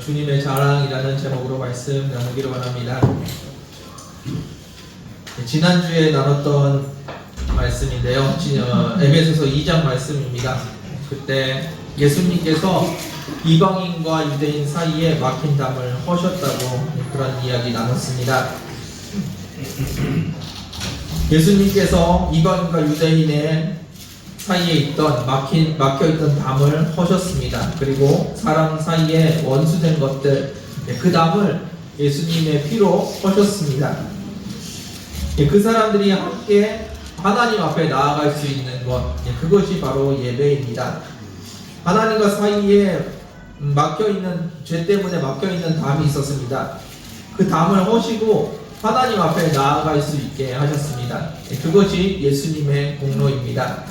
주님의 자랑이라는 제목으로 말씀 나누기로 원합니다. 지난주에 나눴던 말씀인데요. 에베소서 2장 말씀입니다. 그때 예수님께서 이방인과 유대인 사이에 막힌 담을 허셨다고 그런 이야기 나눴습니다. 예수님께서 이방인과 유대인의 사이에 있던 막혀있던 담을 허셨습니다. 그리고 사람 사이에 원수된 것들, 그 담을 예수님의 피로 허셨습니다. 그 사람들이 함께 하나님 앞에 나아갈 수 있는 것, 그것이 바로 예배입니다. 하나님과 사이에 막혀있는, 죄 때문에 막혀있는 담이 있었습니다. 그 담을 허시고 하나님 앞에 나아갈 수 있게 하셨습니다. 그것이 예수님의 공로입니다.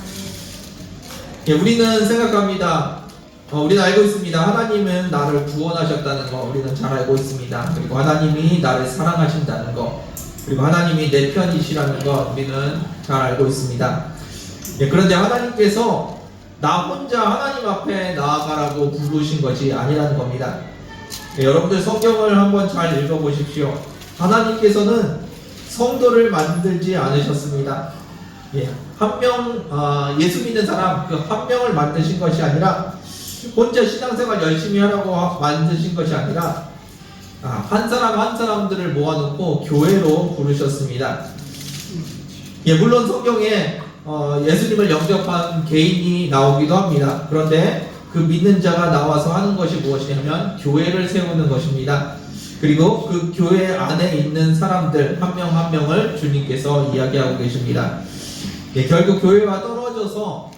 우리는 생각합니다. 우리는 알고 있습니다. 하나님은 나를 구원하셨다는 거 우리는 잘 알고 있습니다. 그리고 하나님이 나를 사랑하신다는 거, 그리고 하나님이 내 편이시라는 거 우리는 잘 알고 있습니다. 그런데 하나님께서 나 혼자 하나님 앞에 나아가라고 부르신 것이 아니라는 겁니다. 여러분들 성경을 한번 잘 읽어보십시오. 하나님께서는 성도를 만들지 않으셨습니다. 예수 믿는 사람 그 한 명을 만드신 것이 아니라, 혼자 신앙생활 열심히 하라고 만드신 것이 아니라 한 사람 한 사람들을 모아놓고 교회로 부르셨습니다. 물론 성경에 예수님을 영접한 개인이 나오기도 합니다. 그런데 그 믿는 자가 나와서 하는 것이 무엇이냐면 교회를 세우는 것입니다. 그리고 그 교회 안에 있는 사람들 한 명 한 명을 주님께서 이야기하고 계십니다. 결국 교회와 떨어져서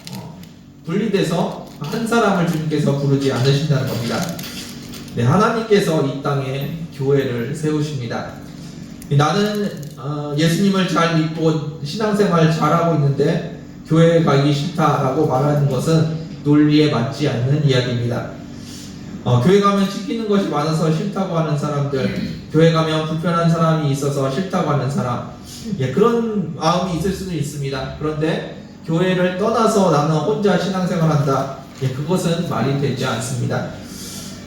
분리돼서 한 사람을 주님께서 부르지 않으신다는 겁니다. 하나님께서 이 땅에 교회를 세우십니다. 나는 예수님을 잘 믿고 신앙생활 잘하고 있는데 교회에 가기 싫다라고 말하는 것은 논리에 맞지 않는 이야기입니다. 교회 가면 시키는 것이 많아서 싫다고 하는 사람들, 교회 가면 불편한 사람이 있어서 싫다고 하는 사람, 그런 마음이 있을 수도 있습니다. 그런데 교회를 떠나서 나는 혼자 신앙생활한다, 그것은 말이 되지 않습니다.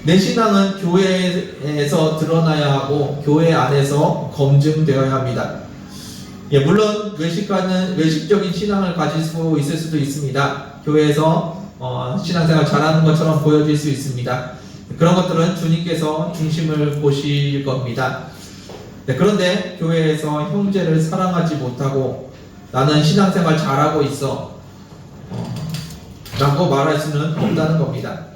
내 신앙은 교회에서 드러나야 하고 교회 안에서 검증되어야 합니다. 물론 외식적인 신앙을 가질 수 있을 수도 있습니다. 교회에서 신앙생활 잘하는 것처럼 보여질 수 있습니다. 그런 것들은 주님께서 중심을 보실 겁니다. 그런데 교회에서 형제를 사랑하지 못하고 나는 신앙생활 잘하고 있어 라고 말할 수는 없다는 겁니다.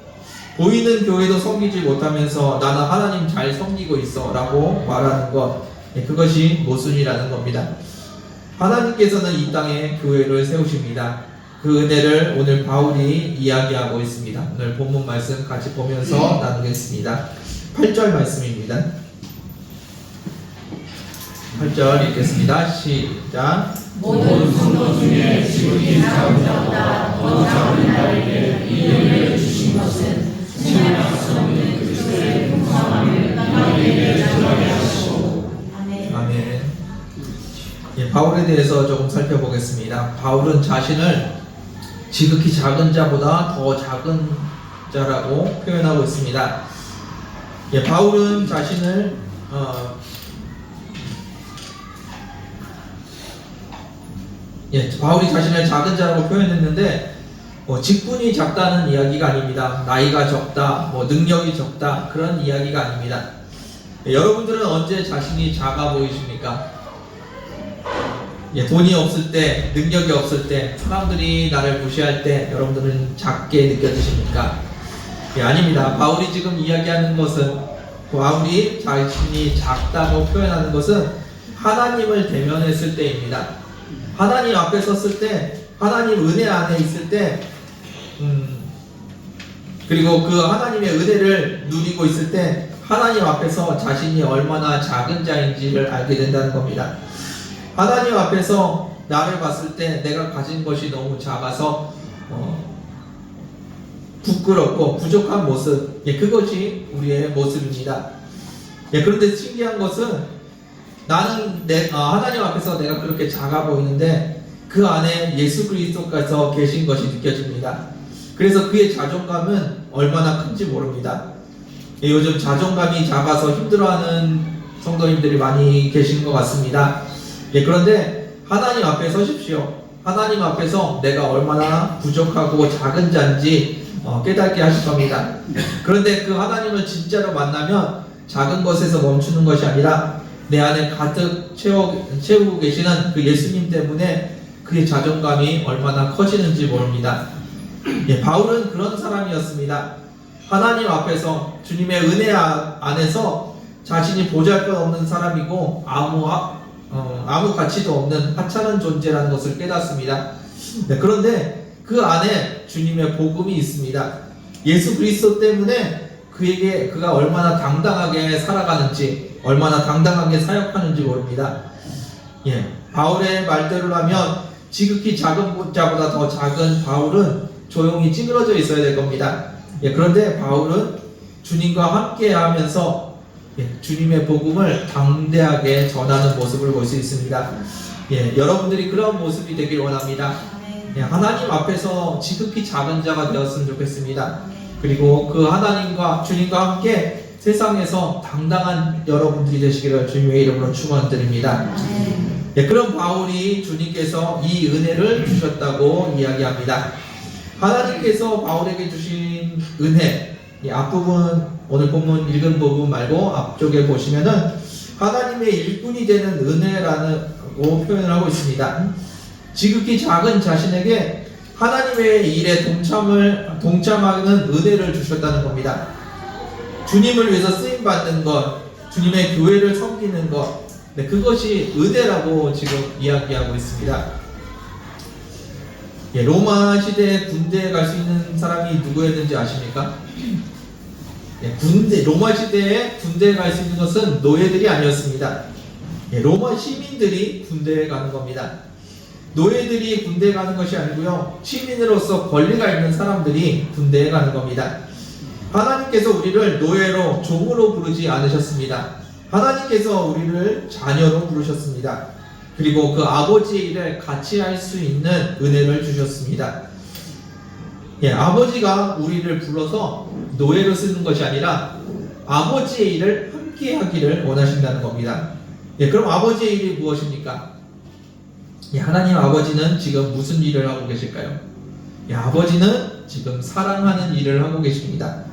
보이는 교회도 섬기지 못하면서 나는 하나님 잘 섬기고 있어 라고 말하는 것, 그것이 모순이라는 겁니다. 하나님께서는 이 땅에 교회를 세우십니다. 그 은혜를 오늘 바울이 이야기하고 있습니다. 오늘 본문 말씀 같이 보면서 나누겠습니다. 8절 말씀입니다. 8절 읽겠습니다. 시작. 모든 성도 중에 지극히 작은 자보다 더 작은 자에게 이 은혜를 주신 것은 생각할 수 없는 그리스도의 풍성함을 너희에게 전하게 하시고. 아멘. 바울에 대해서 조금 살펴보겠습니다. 바울은 자신을 지극히 작은 자보다 더 작은 자라고 표현하고 있습니다. 바울은 자신을 바울이 자신을 작은 자라고 표현했는데 직분이 작다는 이야기가 아닙니다. 나이가 적다, 능력이 적다, 그런 이야기가 아닙니다. 여러분들은 언제 자신이 작아 보이십니까? 돈이 없을 때, 능력이 없을 때, 사람들이 나를 무시할 때 여러분들은 작게 느껴지십니까? 아닙니다. 바울이 지금 이야기하는 것은, 바울이 자신이 작다고 표현하는 것은 하나님을 대면했을 때입니다. 하나님 앞에 섰을 때, 하나님 은혜 안에 있을 때, 그리고 그 하나님의 은혜를 누리고 있을 때 하나님 앞에서 자신이 얼마나 작은 자인지를 알게 된다는 겁니다. 하나님 앞에서 나를 봤을 때 내가 가진 것이 너무 작아서 부끄럽고 부족한 모습, 그것이 우리의 모습입니다. 그런데 신기한 것은 나는 하나님 앞에서 내가 그렇게 작아 보이는데 그 안에 예수 그리스도께서 계신 것이 느껴집니다. 그래서 그의 자존감은 얼마나 큰지 모릅니다. 요즘 자존감이 작아서 힘들어하는 성도님들이 많이 계신 것 같습니다. 그런데 하나님 앞에 서십시오. 하나님 앞에서 내가 얼마나 부족하고 작은 자인지 깨닫게 하실 겁니다. 그런데 그 하나님을 진짜로 만나면 작은 것에서 멈추는 것이 아니라 내 안에 가득 채우고 계시는 그 예수님 때문에 그의 자존감이 얼마나 커지는지 모릅니다. 바울은 그런 사람이었습니다. 하나님 앞에서 주님의 은혜 안에서 자신이 보잘것없는 사람이고 아무 가치도 없는 하찮은 존재라는 것을 깨닫습니다. 그런데 그 안에 주님의 복음이 있습니다. 예수 그리스도 때문에 그가 얼마나 당당하게 살아가는지, 얼마나 당당하게 사역하는지 모릅니다. 바울의 말대로라면 지극히 작은 자보다 더 작은 바울은 조용히 찌그러져 있어야 될 겁니다. 그런데 바울은 주님과 함께 하면서 주님의 복음을 당대하게 전하는 모습을 볼 수 있습니다. 여러분들이 그런 모습이 되길 원합니다. 하나님 앞에서 지극히 작은 자가 되었으면 좋겠습니다. 그리고 그 하나님과 주님과 함께 세상에서 당당한 여러분들이 되시기를 주님의 이름으로 축원드립니다. 그런 바울이 주님께서 이 은혜를 주셨다고 이야기합니다. 하나님께서 바울에게 주신 은혜, 앞부분 오늘 본문 읽은 부분 말고 앞쪽에 보시면은 하나님의 일꾼이 되는 은혜라고 표현을 하고 있습니다. 지극히 작은 자신에게 하나님의 일에 동참하는 은혜를 주셨다는 겁니다. 주님을 위해서 쓰임 받는 것, 주님의 교회를 섬기는 것, 그것이 은혜라고 지금 이야기하고 있습니다. 로마 시대에 군대에 갈 수 있는 사람이 누구였는지 아십니까? 로마 시대에 군대에 갈 수 있는 것은 노예들이 아니었습니다. 로마 시민들이 군대에 가는 겁니다. 노예들이 군대에 가는 것이 아니고요, 시민으로서 권리가 있는 사람들이 군대에 가는 겁니다. 하나님께서 우리를 노예로, 종으로 부르지 않으셨습니다. 하나님께서 우리를 자녀로 부르셨습니다. 그리고 그 아버지의 일을 같이 할 수 있는 은혜를 주셨습니다. 아버지가 우리를 불러서 노예로 쓰는 것이 아니라 아버지의 일을 함께 하기를 원하신다는 겁니다. 그럼 아버지의 일이 무엇입니까? 하나님 아버지는 지금 무슨 일을 하고 계실까요? 아버지는 지금 사랑하는 일을 하고 계십니다.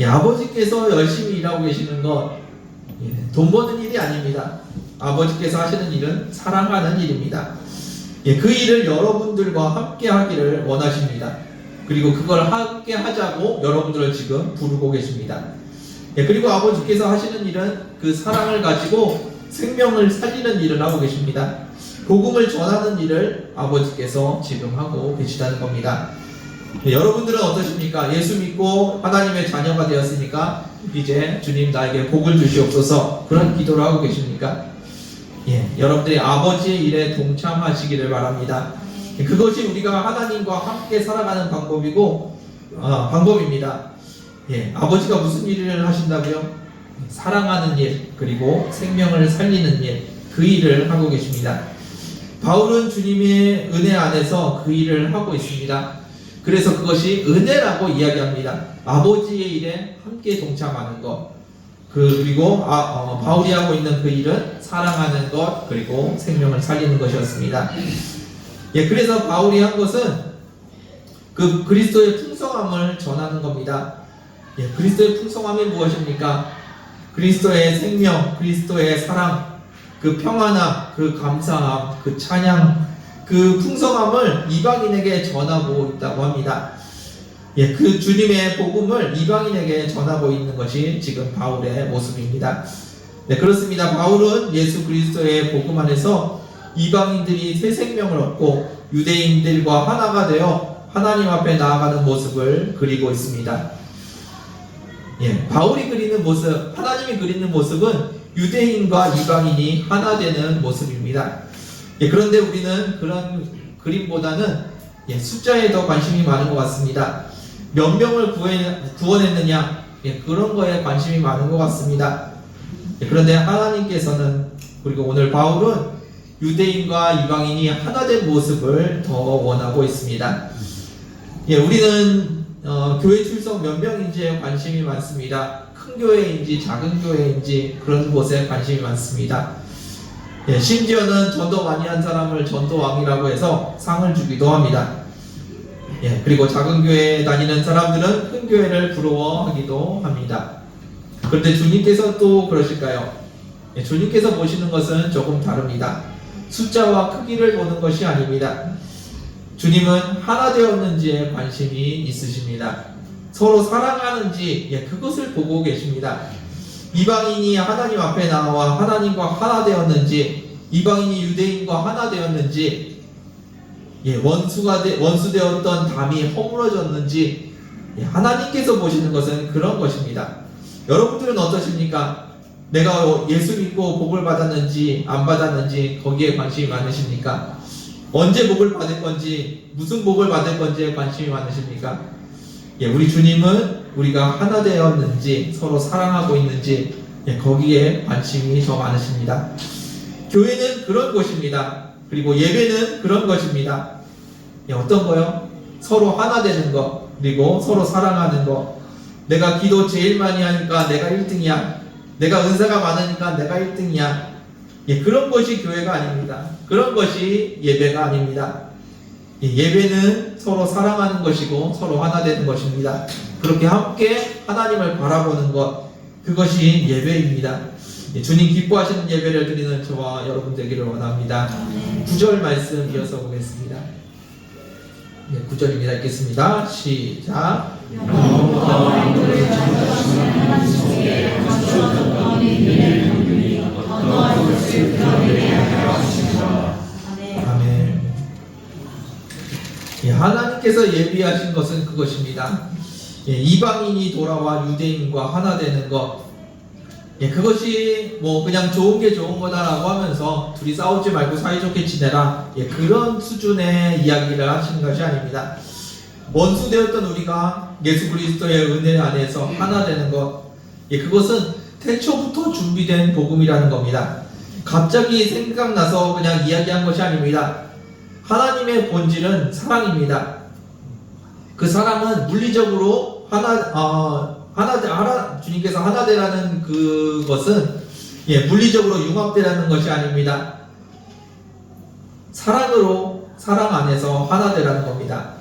아버지께서 열심히 일하고 계시는 것, 돈 버는 일이 아닙니다. 아버지께서 하시는 일은 사랑하는 일입니다. 그 일을 여러분들과 함께 하기를 원하십니다. 그리고 그걸 함께 하자고 여러분들을 지금 부르고 계십니다. 그리고 아버지께서 하시는 일은 그 사랑을 가지고 생명을 살리는 일을 하고 계십니다. 복음을 전하는 일을 아버지께서 지금 하고 계시다는 겁니다. 여러분들은 어떠십니까? 예수 믿고 하나님의 자녀가 되었으니까 이제 주님 나에게 복을 주시옵소서, 그런 기도를 하고 계십니까? 여러분들이 아버지의 일에 동참하시기를 바랍니다. 그것이 우리가 하나님과 함께 살아가는 방법입니다. 아버지가 무슨 일을 하신다고요? 사랑하는 일, 그리고 생명을 살리는 일, 그 일을 하고 계십니다. 바울은 주님의 은혜 안에서 그 일을 하고 있습니다. 그래서 그것이 은혜라고 이야기합니다. 아버지의 일에 함께 동참하는 것, 그리고 바울이 하고 있는 그 일은 사랑하는 것, 그리고 생명을 살리는 것이었습니다. 그래서 바울이 한 것은 그 그리스도의 풍성함을 전하는 겁니다. 그리스도의 풍성함이 무엇입니까? 그리스도의 생명, 그리스도의 사랑, 그 평안함, 그 감사함, 그 찬양, 그 풍성함을 이방인에게 전하고 있다고 합니다. 그 주님의 복음을 이방인에게 전하고 있는 것이 지금 바울의 모습입니다. 그렇습니다. 바울은 예수 그리스도의 복음 안에서 이방인들이 새 생명을 얻고 유대인들과 하나가 되어 하나님 앞에 나아가는 모습을 그리고 있습니다. 바울이 그리는 모습, 하나님이 그리는 모습은 유대인과 이방인이 하나 되는 모습입니다. 그런데 우리는 그런 그림보다는 숫자에 더 관심이 많은 것 같습니다. 몇 명을 구원했느냐, 그런 거에 관심이 많은 것 같습니다. 그런데 하나님께서는, 그리고 오늘 바울은 유대인과 이방인이 하나 된 모습을 더 원하고 있습니다. 우리는 교회 출석 몇 명인지에 관심이 많습니다. 큰 교회인지 작은 교회인지 그런 곳에 관심이 많습니다. 예, 심지어는 전도 많이 한 사람을 전도왕이라고 해서 상을 주기도 합니다. 예, 그리고 작은 교회에 다니는 사람들은 큰 교회를 부러워하기도 합니다. 그런데 주님께서 또 그러실까요? 예, 주님께서 보시는 것은 조금 다릅니다. 숫자와 크기를 보는 것이 아닙니다. 주님은 하나 되었는지에 관심이 있으십니다. 서로 사랑하는지, 예, 그것을 보고 계십니다. 이방인이 하나님 앞에 나와 하나님과 하나 되었는지, 이방인이 유대인과 하나 되었는지, 예, 원수 되었던 담이 허물어졌는지, 예, 하나님께서 보시는 것은 그런 것입니다. 여러분들은 어떠십니까? 내가 예수 믿고 복을 받았는지 안 받았는지 거기에 관심이 많으십니까? 언제 복을 받을 건지, 무슨 복을 받을 건지에 관심이 많으십니까? 예, 우리 주님은 우리가 하나 되었는지, 서로 사랑하고 있는지, 예, 거기에 관심이 더 많으십니다. 교회는 그런 곳입니다. 그리고 예배는 그런 것입니다. 예, 어떤 거요? 서로 하나 되는 것, 그리고 서로 사랑하는 것. 내가 기도 제일 많이 하니까 내가 1등이야. 내가 은사가 많으니까 내가 1등이야. 예, 그런 것이 교회가 아닙니다. 그런 것이 예배가 아닙니다. 예, 예배는 서로 사랑하는 것이고 서로 하나 되는 것입니다. 그렇게 함께 하나님을 바라보는 것, 그것이 예배입니다. 예, 주님 기뻐하시는 예배를 드리는 저와 여러분 되기를 원합니다. 9절 말씀 이어서 보겠습니다. 예, 9절입니다. 읽겠습니다. 시작. 아멘. 예, 하나님께서 예비하신 것은 그것입니다. 예, 이방인이 돌아와 유대인과 하나 되는 것. 예, 그것이 뭐 그냥 좋은 게 좋은 거다라고 하면서 둘이 싸우지 말고 사이좋게 지내라. 예, 그런 수준의 이야기를 하시는 것이 아닙니다. 원수 되었던 우리가 예수 그리스도의 은혜 안에서 하나 되는 것. 예, 그것은 태초부터 준비된 복음이라는 겁니다. 갑자기 생각나서 그냥 이야기한 것이 아닙니다. 하나님의 본질은 사랑입니다. 그 사랑은 물리적으로 주님께서 하나 되라는 그것은, 예, 물리적으로 융합되라는 것이 아닙니다. 사랑으로, 사랑 안에서 하나 되라는 겁니다.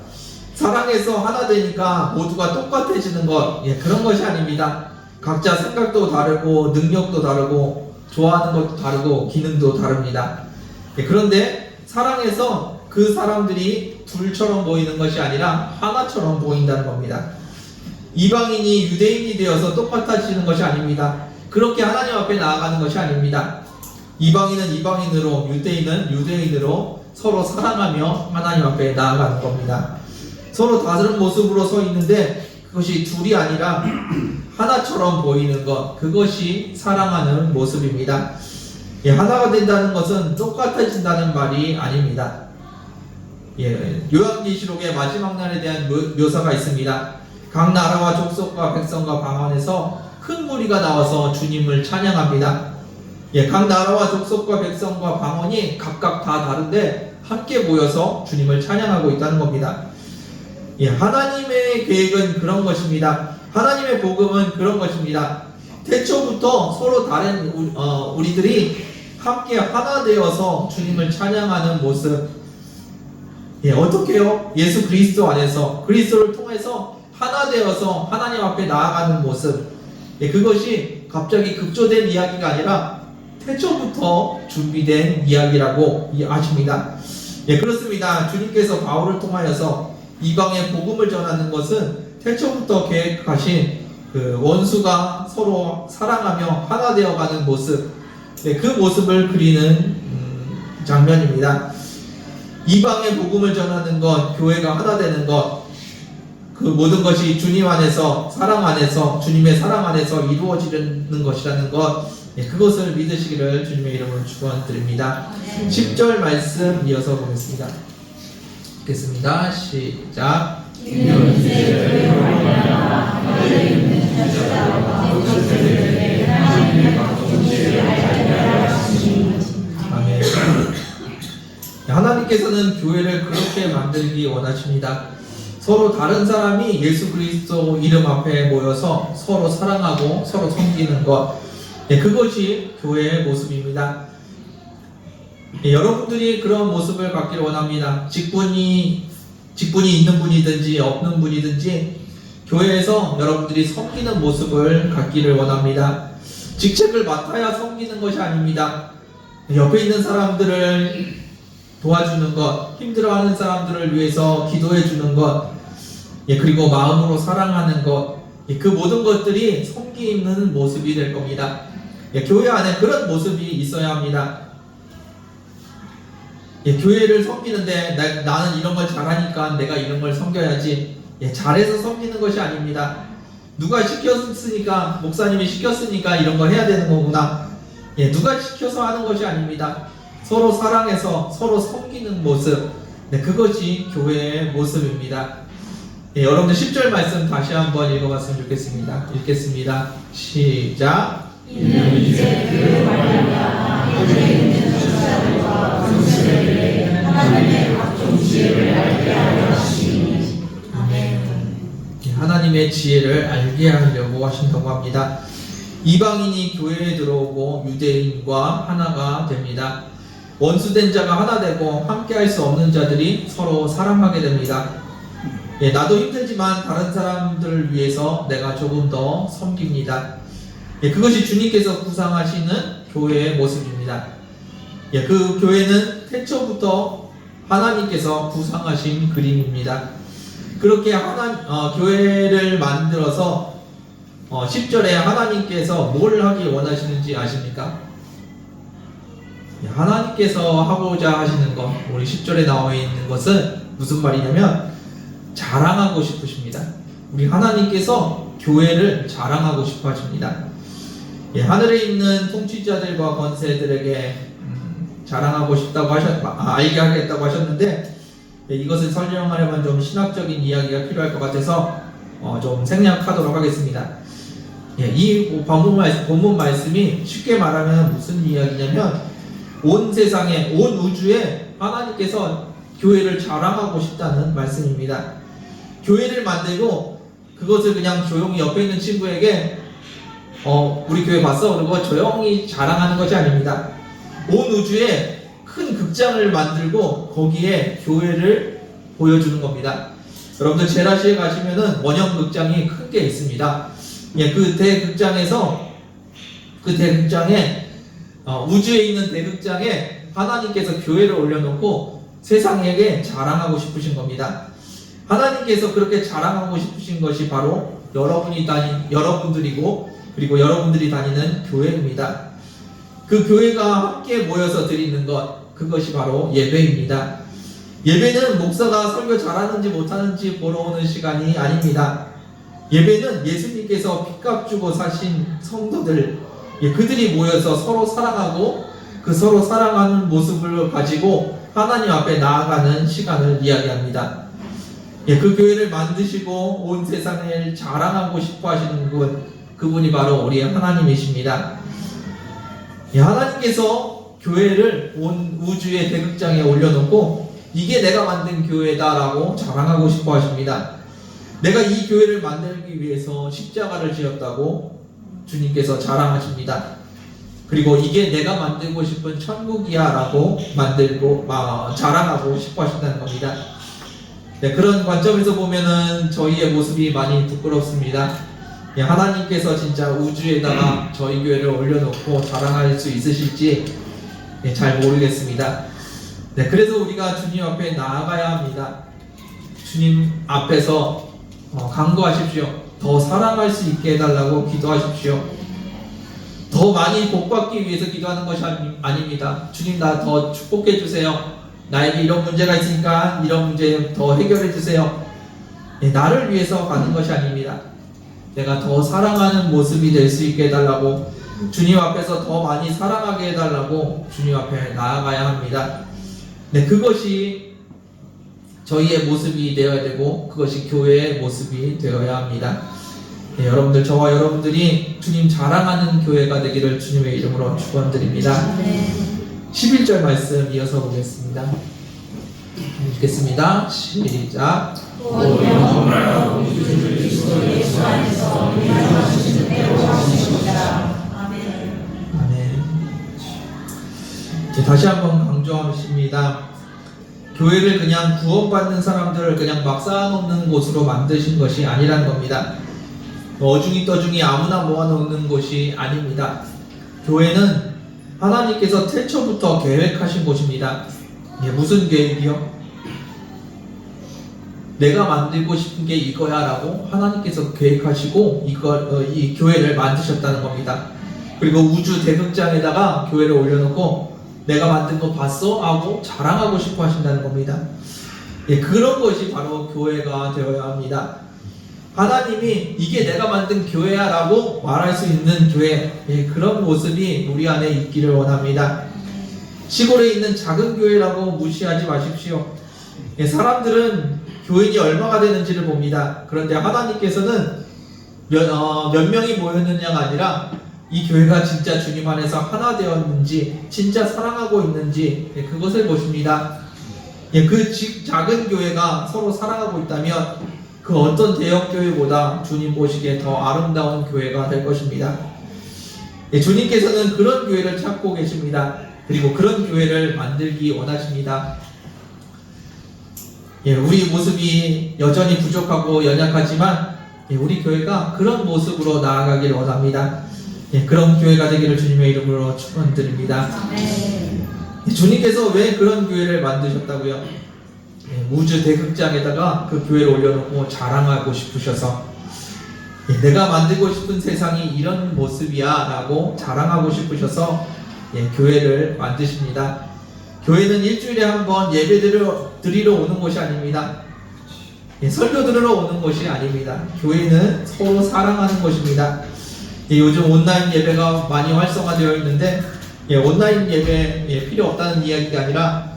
사랑에서 하나 되니까 모두가 똑같아지는 것, 예, 그런 것이 아닙니다. 각자 생각도 다르고 능력도 다르고 좋아하는 것도 다르고 기능도 다릅니다. 예, 그런데 사랑에서 그 사람들이 둘처럼 보이는 것이 아니라 하나처럼 보인다는 겁니다. 이방인이 유대인이 되어서 똑같아지는 것이 아닙니다. 그렇게 하나님 앞에 나아가는 것이 아닙니다. 이방인은 이방인으로, 유대인은 유대인으로 서로 사랑하며 하나님 앞에 나아가는 겁니다. 서로 다른 모습으로 서 있는데 그것이 둘이 아니라 하나처럼 보이는 것, 그것이 사랑하는 모습입니다. 예, 하나가 된다는 것은 똑같아진다는 말이 아닙니다. 예, 요한계시록의 마지막 날에 대한 묘사가 있습니다. 각 나라와 족속과 백성과 방언에서 큰 무리가 나와서 주님을 찬양합니다. 예, 각 나라와 족속과 백성과 방언이 각각 다 다른데 함께 모여서 주님을 찬양하고 있다는 겁니다. 예, 하나님의 계획은 그런 것입니다. 하나님의 복음은 그런 것입니다. 태초부터 서로 다른 우리들이 함께 하나 되어서 주님을 찬양하는 모습. 예, 어떻게요? 예수 그리스도 안에서, 그리스도를 통해서 하나 되어서 하나님 앞에 나아가는 모습. 예, 그것이 갑자기 급조된 이야기가 아니라 태초부터 준비된 이야기라고 아십니다. 예, 그렇습니다. 주님께서 바울을 통하여서 이방의 복음을 전하는 것은 태초부터 계획하신 그 원수가 서로 사랑하며 하나 되어가는 모습, 네, 그 모습을 그리는 장면입니다. 이방의 복음을 전하는 것, 교회가 하나 되는 것, 그 모든 것이 주님 안에서, 사랑 안에서, 주님의 사랑 안에서 이루어지는 것이라는 것, 네, 그것을 믿으시기를 주님의 이름으로 축원드립니다. 10절 말씀 이어서 보겠습니다. 읽겠습니다. 시작. 아멘. 하나님께서는 교회를 그렇게 만들기 원하십니다. 서로 다른 사람이 예수 그리스도 이름 앞에 모여서 서로 사랑하고 서로 섬기는 것, 그것이 교회의 모습입니다. 여러분들이 그런 모습을 갖기를 원합니다. 직분이 있는 분이든지 없는 분이든지 교회에서 여러분들이 섬기는 모습을 갖기를 원합니다. 직책을 맡아야 섬기는 것이 아닙니다. 옆에 있는 사람들을 도와주는 것, 힘들어하는 사람들을 위해서 기도해 주는 것, 그리고 마음으로 사랑하는 것, 그 모든 것들이 섬기는 모습이 될 겁니다. 교회 안에 그런 모습이 있어야 합니다. 교회를 섬기는데 나는 이런 걸 잘하니까 내가 이런 걸 섬겨야지, 잘해서 섬기는 것이 아닙니다. 누가 시켰으니까, 목사님이 시켰으니까 이런 거 해야 되는 거구나, 누가 시켜서 하는 것이 아닙니다. 서로 사랑해서 서로 섬기는 모습, 그것이 교회의 모습입니다. 여러분들 10절 말씀 다시 한번 읽어봤으면 좋겠습니다. 읽겠습니다. 시작. 이는 이제 그 말하여 하늘에 있는 천사들과 군수들에게 하나님의 각종 지혜를 알게 하려 하시니. 아멘. 하나님의 지혜를 알게 하려고 하신다고 합니다. 이방인이 교회에 들어오고 유대인과 하나가 됩니다. 원수된 자가 하나 되고 함께 할 수 없는 자들이 서로 사랑하게 됩니다. 나도 힘들지만 다른 사람들을 위해서 내가 조금 더 섬깁니다. 그것이 주님께서 구상하시는 교회의 모습입니다. 그 교회는 태초부터 하나님께서 구상하신 그림입니다. 그렇게 교회를 만들어서 10절에 하나님께서 뭘 하기 원하시는지 아십니까? 하나님께서 하고자 하시는 것, 우리 10절에 나와 있는 것은 무슨 말이냐면 자랑하고 싶으십니다. 우리 하나님께서 교회를 자랑하고 싶어 하십니다. 하늘에 있는 통치자들과 권세들에게 자랑하고 싶다고 알게 하겠다고 하셨는데, 이것을 설명하려면 좀 신학적인 이야기가 필요할 것 같아서 좀 생략하도록 하겠습니다. 이 본문 말씀이 쉽게 말하면 무슨 이야기냐면, 온 세상에, 온 우주에 하나님께서 교회를 자랑하고 싶다는 말씀입니다. 교회를 만들고 그것을 그냥 조용히 옆에 있는 친구에게 우리 교회 봤어? 그리고 조용히 자랑하는 것이 아닙니다. 온 우주에 큰 극장을 만들고 거기에 교회를 보여주는 겁니다. 여러분들 제라시에 가시면은 원형 극장이 큰 게 있습니다. 그 대극장에 우주에 있는 대극장에 하나님께서 교회를 올려놓고 세상에게 자랑하고 싶으신 겁니다. 하나님께서 그렇게 자랑하고 싶으신 것이 바로 여러분들이고, 그리고 여러분들이 다니는 교회입니다. 그 교회가 함께 모여서 드리는 것, 그것이 바로 예배입니다. 예배는 목사가 설교 잘하는지 못하는지 보러 오는 시간이 아닙니다. 예배는 예수님께서 핏값 주고 사신 성도들, 그들이 모여서 서로 사랑하고 그 서로 사랑하는 모습을 가지고 하나님 앞에 나아가는 시간을 이야기합니다. 그 교회를 만드시고 온 세상을 자랑하고 싶어 하시는 그분이 바로 우리 하나님이십니다. 하나님께서 교회를 온 우주의 대극장에 올려놓고 이게 내가 만든 교회다라고 자랑하고 싶어 하십니다. 내가 이 교회를 만들기 위해서 십자가를 지었다고 주님께서 자랑하십니다. 그리고 이게 내가 만들고 싶은 천국이야 라고 자랑하고 싶어 하신다는 겁니다. 그런 관점에서 보면은 저희의 모습이 많이 부끄럽습니다. 하나님께서 진짜 우주에다가 저희 교회를 올려놓고 자랑할 수 있으실지 잘 모르겠습니다. 그래서 우리가 주님 앞에 나아가야 합니다. 주님 앞에서 간구하십시오. 더 사랑할 수 있게 해달라고 기도하십시오. 더 많이 복받기 위해서 기도하는 것이 아닙니다. 주님, 나 더 축복해 주세요. 나에게 이런 문제가 있으니까 이런 문제 더 해결해 주세요. 나를 위해서 가는 것이 아닙니다. 내가 더 사랑하는 모습이 될 수 있게 해달라고, 주님 앞에서 더 많이 사랑하게 해달라고 주님 앞에 나아가야 합니다. 그것이 저희의 모습이 되어야 되고, 그것이 교회의 모습이 되어야 합니다. 여러분들, 저와 여러분들이 주님 자랑하는 교회가 되기를 주님의 이름으로 축원드립니다. 11절 말씀 이어서 보겠습니다. 읽겠습니다. 시작. 곧 영원하고 우주 그리스도 예수 안에서 말씀하시는 대로 하시니라. 아멘. 아멘. 다시 한번 강조하십니다. 교회를 그냥 구원받는 사람들을 그냥 막 쌓아놓는 곳으로 만드신 것이 아니라는 겁니다. 어중이 떠중이 아무나 모아놓는 곳이 아닙니다. 교회는 하나님께서 태초부터 계획하신 곳입니다. 무슨 계획이요? 내가 만들고 싶은 게 이거야 라고 하나님께서 계획하시고 이 교회를 만드셨다는 겁니다. 그리고 우주 대극장에다가 교회를 올려놓고 내가 만든 거 봤어? 하고 자랑하고 싶어 하신다는 겁니다. 그런 것이 바로 교회가 되어야 합니다. 하나님이 이게 내가 만든 교회야 라고 말할 수 있는 교회, 그런 모습이 우리 안에 있기를 원합니다. 시골에 있는 작은 교회라고 무시하지 마십시오. 사람들은 교인이 얼마가 되는지를 봅니다. 그런데 하나님께서는 몇 명이 모였느냐가 아니라 이 교회가 진짜 주님 안에서 하나 되었는지, 진짜 사랑하고 있는지, 그것을 보십니다. 그 작은 교회가 서로 사랑하고 있다면 그 어떤 대형교회보다 주님 보시기에 더 아름다운 교회가 될 것입니다. 주님께서는 그런 교회를 찾고 계십니다. 그리고 그런 교회를 만들기 원하십니다. 우리 모습이 여전히 부족하고 연약하지만 우리 교회가 그런 모습으로 나아가길 원합니다. 그런 교회가 되기를 주님의 이름으로 축원드립니다. 주님께서 왜 그런 교회를 만드셨다고요? 우주 대극장에다가 그 교회를 올려놓고 자랑하고 싶으셔서 내가 만들고 싶은 세상이 이런 모습이야 라고 자랑하고 싶으셔서 교회를 만드십니다. 교회는 일주일에 한 번 예배 드리러 오는 곳이 아닙니다. 설교 들으러 오는 곳이 아닙니다. 교회는 서로 사랑하는 곳입니다. 요즘 온라인 예배가 많이 활성화되어 있는데 온라인 예배 필요 없다는 이야기가 아니라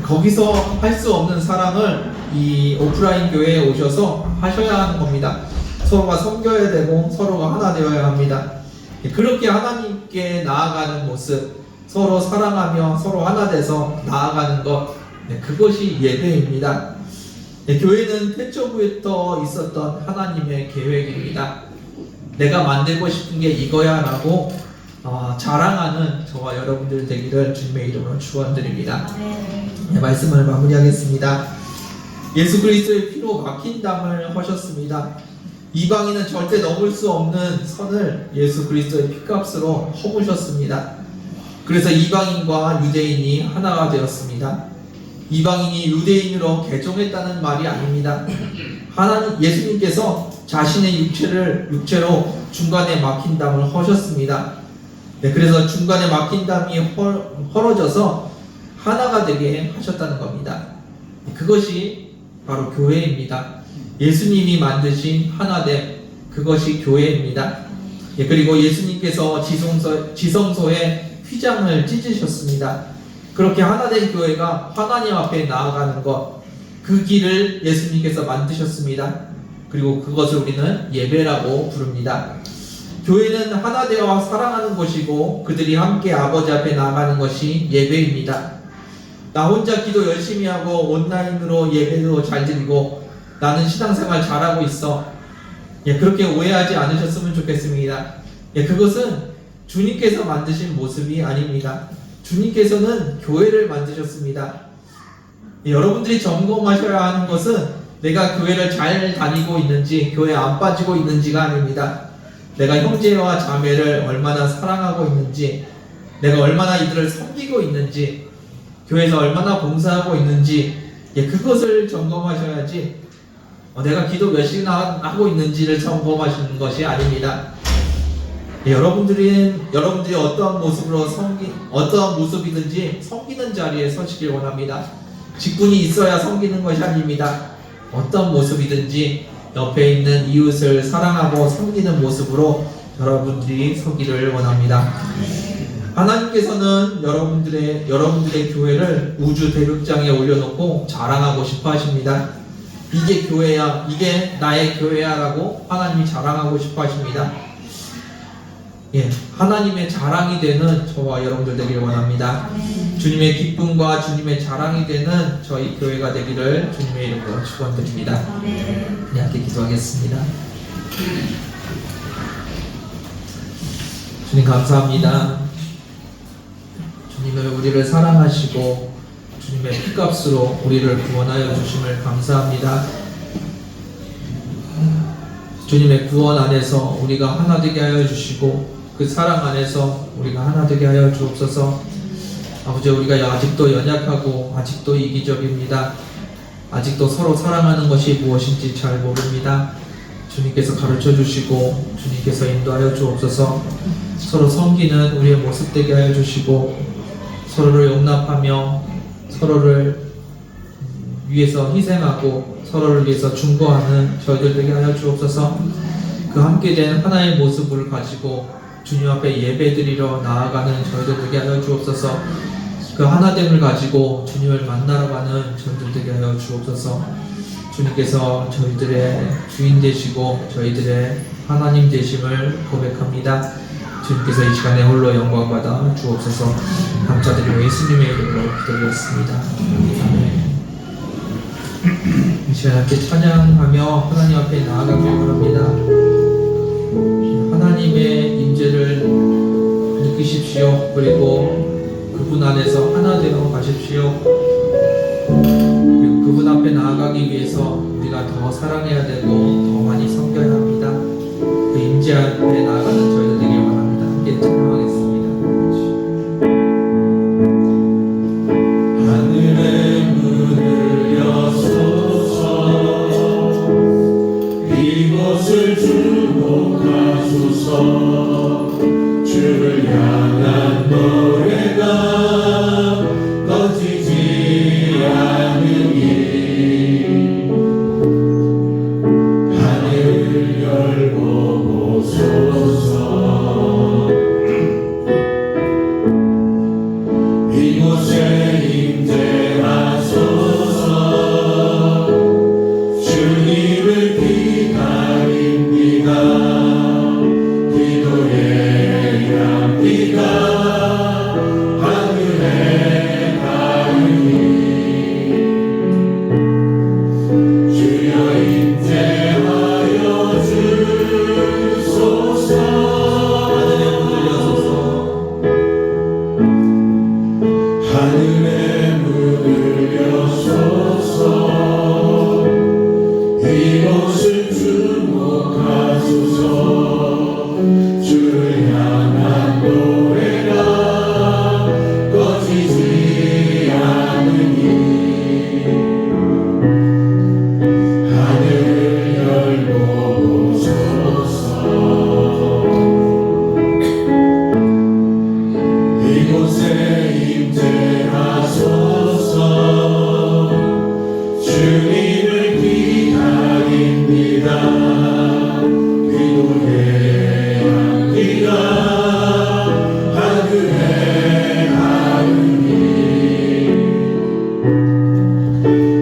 거기서 할 수 없는 사랑을 이 오프라인 교회에 오셔서 하셔야 하는 겁니다. 서로가 섬겨야 되고 서로가 하나 되어야 합니다. 그렇게 하나님께 나아가는 모습, 서로 사랑하며 서로 하나 돼서 나아가는 것, 그것이 예배입니다. 교회는 태초부터 있었던 하나님의 계획입니다. 내가 만들고 싶은 게 이거야 라고 자랑하는 저와 여러분들 되기를 주님의 이름으로 축원드립니다. 말씀을 마무리하겠습니다. 예수 그리스도의 피로 막힌 담을 하셨습니다. 이방인은 절대 넘을 수 없는 선을 예수 그리스도의 피값으로 허무셨습니다. 그래서 이방인과 유대인이 하나가 되었습니다. 이방인이 유대인으로 개종했다는 말이 아닙니다. 예수님께서 자신의 육체로 중간에 막힌 담을 허셨습니다. 그래서 중간에 막힌 담이 헐어져서 하나가 되게 하셨다는 겁니다. 그것이 바로 교회입니다. 예수님이 만드신 하나됨, 그것이 교회입니다. 그리고 예수님께서 지성소에 휘장을 찢으셨습니다. 그렇게 하나된 교회가 하나님 앞에 나아가는 것, 그 길을 예수님께서 만드셨습니다. 그리고 그것을 우리는 예배라고 부릅니다. 교회는 하나 되어 사랑하는 곳이고 그들이 함께 아버지 앞에 나아가는 것이 예배입니다. 나 혼자 기도 열심히 하고 온라인으로 예배도 잘 드리고 나는 신앙생활 잘하고 있어. 그렇게 오해하지 않으셨으면 좋겠습니다. 그것은 주님께서 만드신 모습이 아닙니다. 주님께서는 교회를 만드셨습니다. 여러분들이 점검하셔야 하는 것은 내가 교회를 잘 다니고 있는지, 교회 안 빠지고 있는지가 아닙니다. 내가 형제와 자매를 얼마나 사랑하고 있는지, 내가 얼마나 이들을 섬기고 있는지, 교회에서 얼마나 봉사하고 있는지, 그것을 점검하셔야지 내가 기도 몇 시나 하고 있는지를 점검하시는 것이 아닙니다. 여러분들이 어떠한 모습으로 어떠한 모습이든지 섬기는 자리에 서시길 원합니다. 직분이 있어야 섬기는 것이 아닙니다. 어떤 모습이든지 옆에 있는 이웃을 사랑하고 섬기는 모습으로 여러분들이 서기를 원합니다. 하나님께서는 여러분들의 교회를 우주 대극장에 올려놓고 자랑하고 싶어 하십니다. 이게 교회야, 이게 나의 교회야 라고 하나님이 자랑하고 싶어 하십니다. 하나님의 자랑이 되는 저와 여러분들 되기를 원합니다. 주님의 기쁨과 주님의 자랑이 되는 저희 교회가 되기를 주님의 이름으로 축원드립니다. 함께 기도하겠습니다. 주님 감사합니다. 주님은 우리를 사랑하시고 주님의 피값으로 우리를 구원하여 주심을 감사합니다. 주님의 구원 안에서 우리가 하나 되게 하여 주시고 그 사랑 안에서 우리가 하나 되게 하여 주옵소서. 아버지, 우리가 아직도 연약하고 아직도 이기적입니다. 아직도 서로 사랑하는 것이 무엇인지 잘 모릅니다. 주님께서 가르쳐 주시고 주님께서 인도하여 주옵소서. 서로 섬기는 우리의 모습 되게 하여 주시고 서로를 용납하며 서로를 위해서 희생하고 서로를 위해서 중보하는 저희들 되게 하여 주옵소서. 그 함께된 하나의 모습을 가지고 주님 앞에 예배드리러 나아가는 저희들 되게 하여 주옵소서. 그 하나됨을 가지고 주님을 만나러 가는 저희들 되게 하여 주옵소서. 주님께서 저희들의 주인 되시고 저희들의 하나님 되심을 고백합니다. 주님께서 이 시간에 홀로 영광 받아 주옵소서. 감사드리고 예수님의 이름으로 기도드렸습니다. 아멘. 이 시간 함께 찬양하며 하나님 앞에 나아가길 바랍니다. 하나님의 임재를 느끼십시오. 그리고 그분 안에서 하나 되어 가십시오. 그리고 그분 앞에 나아가기 위해서 우리가 더 사랑해야 되고 더 많이 섬겨야 합니다. 그 임재 앞에 나아가는 저희들 되길 바랍니다. 함께 찬양하겠습니다. 하늘의 문을 여소서 이곳을 주목하소서. 주를 향한 노래가 꺼지지 않으니 하늘을 열고 보소서. 이곳에 임재하소서. 주님을 기다립니다. 기도의 향기가 하늘에 닿으니 주여 임재하여 주소서. 하늘의 문을 여소서. 하늘의 문을 여소서. 이곳을 주목하소서. 주를 향한 노래가 꺼지지 않으니 하늘을 열고 보소서. 이곳에 임재하소서. 주님을 기다립니다. 기도의 향기가 하늘에 닿으니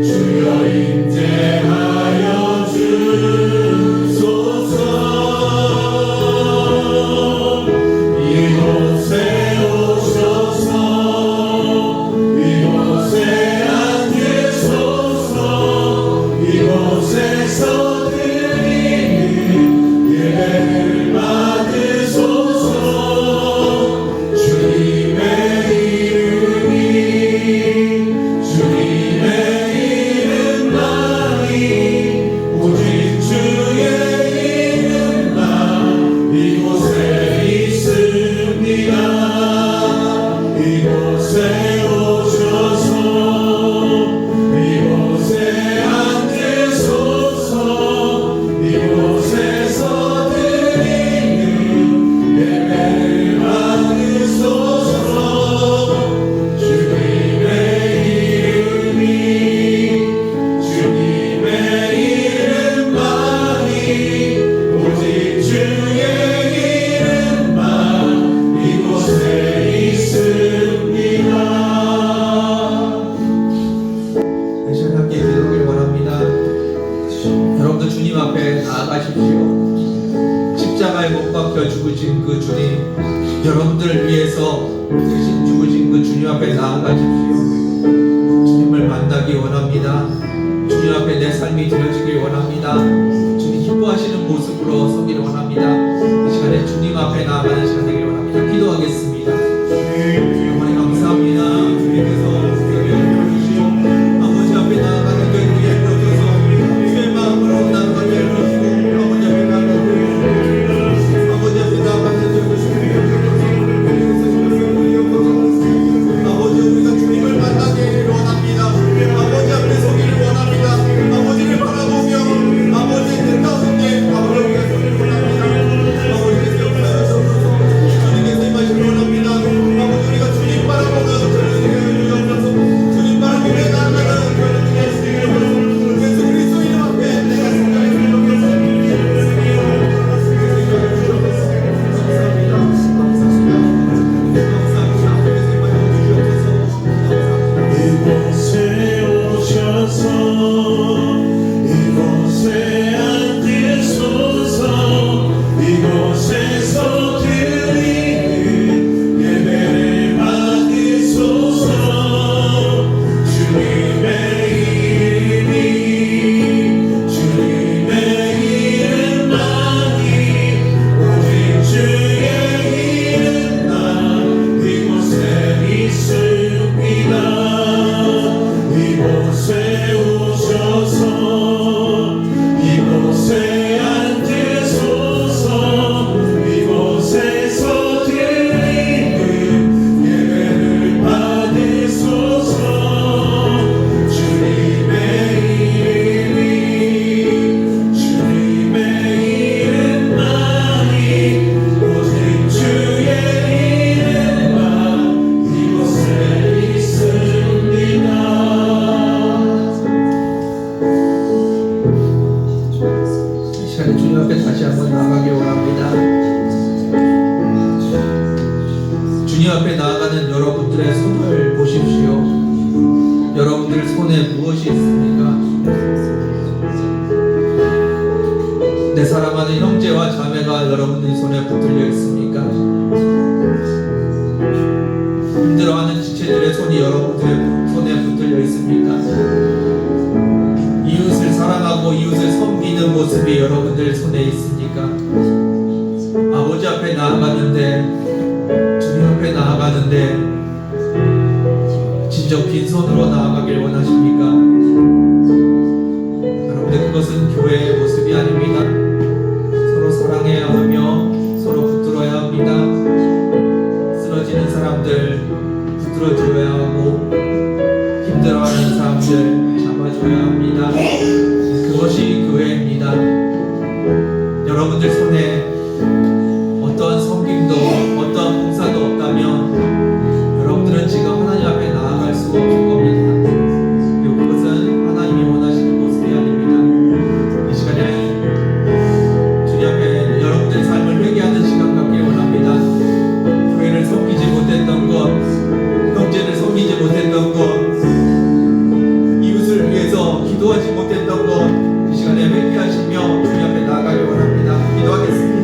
주여 임재하여 주소서. 이곳에 오셔서 이곳에 앉으소서. 이곳에서 드리는 예배를 받으소서. 주님의 이름이 주님의 이름만이 오직 주의 이름만 이곳에 있습니다. 이곳에 오셔서 이곳에 앉으소서. 이곳에서 드리는 예배를 받으소서. 주님의 이름이 주님의 이름만이 오직 주의 이름만 이곳에 있습니다. 이 시간 함께 기도하길 바랍니다. 여러분들 주님 앞에 나아가십시오. 십자가에 못 박혀 앞에 죽으신 그 주님, 여러분들을 위해서 대신 죽으신 그 주님 앞에 나아가십시오. 주님을 만나기 원합니다. 주님 앞에 내 삶이 드려지길 원합니다. 주님 기뻐하시는 모습으로 서기를 원합니다. 이 시간에 주님 앞에 나아가는 시간 되길 원합니다. 기도하겠습니다. 어머니 감사합니다. 주님께서 우리를 열어주시고 아버지 앞에 나아가는 그 우리의 열어줘서 주의 마음으로 나아가게 해주시고 아버지 앞에 나아가는 아버지 앞에 나아가는 아버지 우리가 주님을 만나게 원합니다. 아버지 앞에 서기를 원합니다. 아버지를 바라보며 아버지의 뜻 가운데 아버지가 서기를 원합니다. 아버지께서 역사하셔서 주님께서 임하시길 원합니다. 아버지 우리가 주님 바라보며 저를 주옵소서. 주님 바라보며 나아가는 저를 주옵소서. 예수 그리스도 이름 앞에 내가 생각해 주옵소서. 이곳에 오셔서 이곳에 앉으소서 이곳에서 드리는 예배를 받으소서 주님의 이름만이 오직 주의 이름만 이곳에 있습니다. 이곳에 오셔서 이곳에 앉으소서 이곳에서 드리는 예배를 받으소서 주님의 이름만이 오직 주의 이름만 이곳에 있습니다. 이 시간에 주님 앞에 다시 한번 나아가길 원합니다. 주님 앞에 나아가는 여러분들의 손을 보십시오. 여러분들 손에 무엇이 있습니까? 내 사랑하는 형제와 자매가 여러분들 손에 붙들려 있습니까? 힘들어하는 지체들의 손이 여러분들의 손에 붙들려 있습니까? 이웃을 사랑하고 이웃을 섬기는 모습이 여러분들 손에 있습니까? 아버지 앞에 나아가는데 주님 앞에 나아가는데 진정 빈손으로 나아가길 원하십니까? 여러분들 그것은 교회의 모습이 아닙니다. 서로 사랑해야 하며 서로 붙들어야 합니다. 쓰러지는 사람들 붙들어줘야 하고 힘들어하는 사람들 잡아줘야 합니다. 그것이 교회입니다. 여러분들 손에 어떠한 섬김도 어떠한 봉사도 없다면 여러분들은 지금 하나님 앞에 나아갈 수 없을 겁니다. 그리고 그것은 하나님이 원하시는 모습이 아닙니다. 이 시간에 주님 앞에 여러분들의 삶을 회개하는 시간 갖길 원합니다. 교회를 섬기지 못했던 것, 형제를 섬기지 못했던 것, 이웃을 위해서 기도하지 못했던 것, 이 시간에 회개하시며 주님 앞에 나아가길 원합니다. 기도하겠습니다.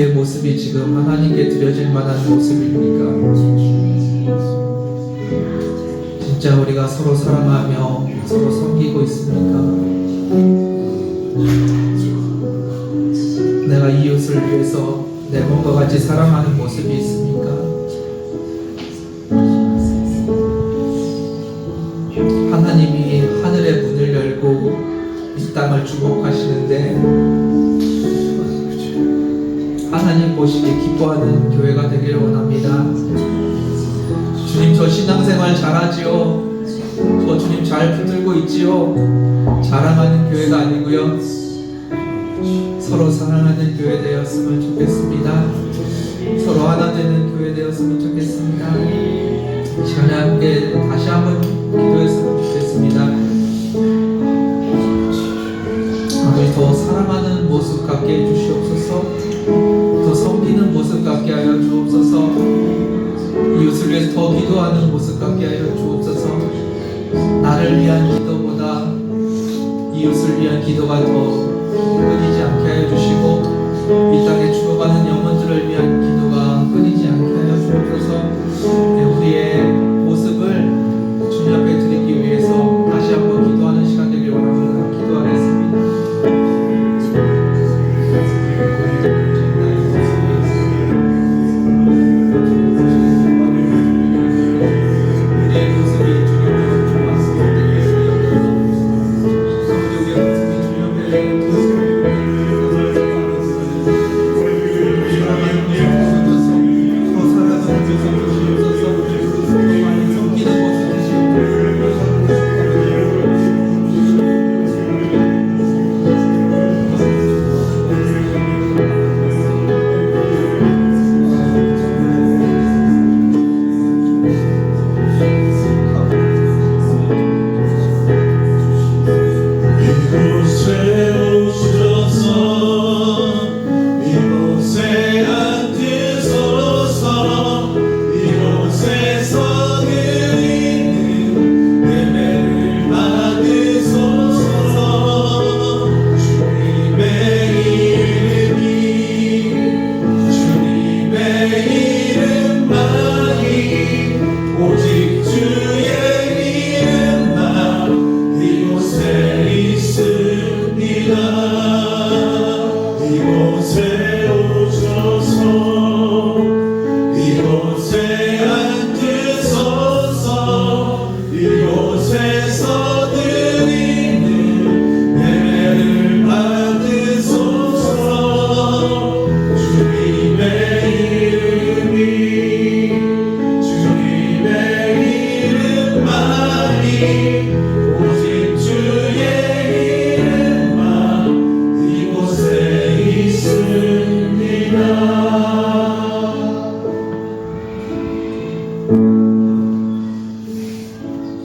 우리의 모습이 지금 하나님께 드려질 만한 모습입니까? 진짜 우리가 서로 사랑하며 서로 섬기고 있습니까? 내가 이웃을 위해서 내 몸과 같이 사랑하는 모습이 있습니까? 하나님이 하늘의 문을 열고 이 땅을 축복하시는데 하나님 보시기에 기뻐하는 교회가 되기를 원합니다. 주님, 저 신앙생활 잘하지요? 저 주님 잘 붙들고 있지요? 자랑하는 교회가 아니고요, 서로 사랑하는 교회 되었으면 좋겠습니다. 서로 하나 되는 교회 되었으면 좋겠습니다. 이 시간에 함께 다시 한번 기도했으면 좋겠습니다. 아버지, 더 사랑하는 모습 갖게 해주시옵소서. 더 섬기는 모습 갖게 하여 주옵소서. 이웃을 위해서 더 기도하는 모습 갖게 하여 주옵소서. 나를 위한 기도보다 이웃을 위한 기도가 더 끊이지 않게 하여 주시고, 이 땅에 죽어가는 영혼들을 위한 기도가 끊이지 않게 하여 주옵소서. 우리의 모습을 주님 앞에 드리기 위해서 다시 한번 기도하는 시간 되길 원합니다. 기도하겠습니다.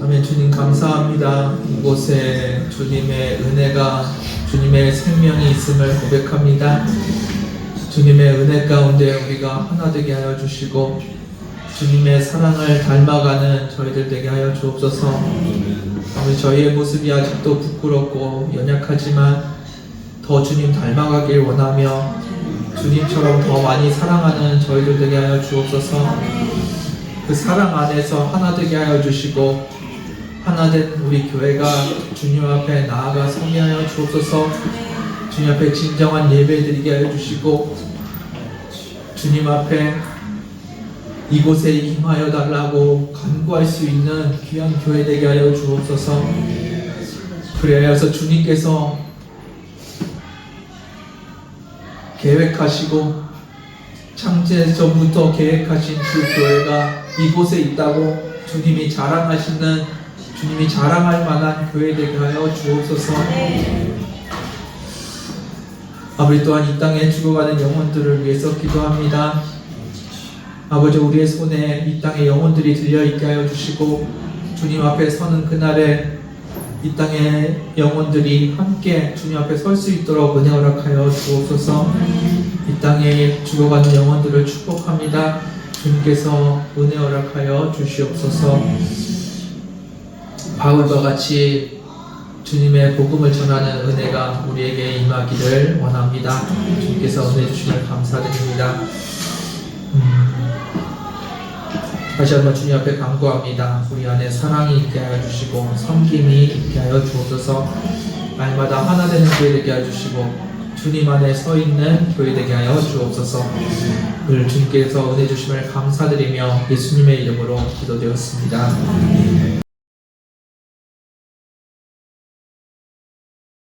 아멘. 주님 감사합니다. 이곳에 주님의 은혜가, 주님의 생명이 있음을 고백합니다. 주님의 은혜 가운데 우리가 하나 되게 하여 주시고 주님의 사랑을 닮아가는 저희들 되게 하여 주옵소서. 아버지, 저희의 모습이 아직도 부끄럽고 연약하지만 더 주님 닮아가길 원하며 주님처럼 더 많이 사랑하는 저희들 되게 하여 주옵소서. 그 사랑 안에서 하나 되게 하여 주시고 하나된 우리 교회가 주님 앞에 나아가 섬기하여 주옵소서. 주님 앞에 진정한 예배 드리게 하여 주시고 주님 앞에 이곳에 임하여 달라고 간구할 수 있는 귀한 교회 되게 하여 주옵소서. 그래야서 주님께서 계획하시고 창세 전부터 계획하신 그 교회가 이곳에 있다고 주님이 자랑하시는, 주님이 자랑할 만한 교회 되게 하여 주옵소서. 아버지, 또한 이 땅에 죽어가는 영혼들을 위해서 기도합니다. 아버지, 우리의 손에 이 땅의 영혼들이 들려있게 하여 주시고 주님 앞에 서는 그날에 이 땅의 영혼들이 함께 주님 앞에 설 수 있도록 은혜 허락하여 주옵소서. 이 땅에 죽어가는 영혼들을 축복합니다. 주님께서 은혜 허락하여 주시옵소서. 바울과 같이 주님의 복음을 전하는 은혜가 우리에게 임하기를 원합니다. 주님께서 은혜 주시면 감사드립니다. 다시 한번 주님 앞에 간구합니다. 우리 안에 사랑이 있게 하여 주시고 섬김이 있게 하여 주옵소서. 날마다 하나 되는 교회 되게 하여 주시고 주님 안에 서 있는 교회 되게 하여 주옵소서. 늘 주님께서 은혜 주심을 감사드리며 예수님의 이름으로 기도되었습니다.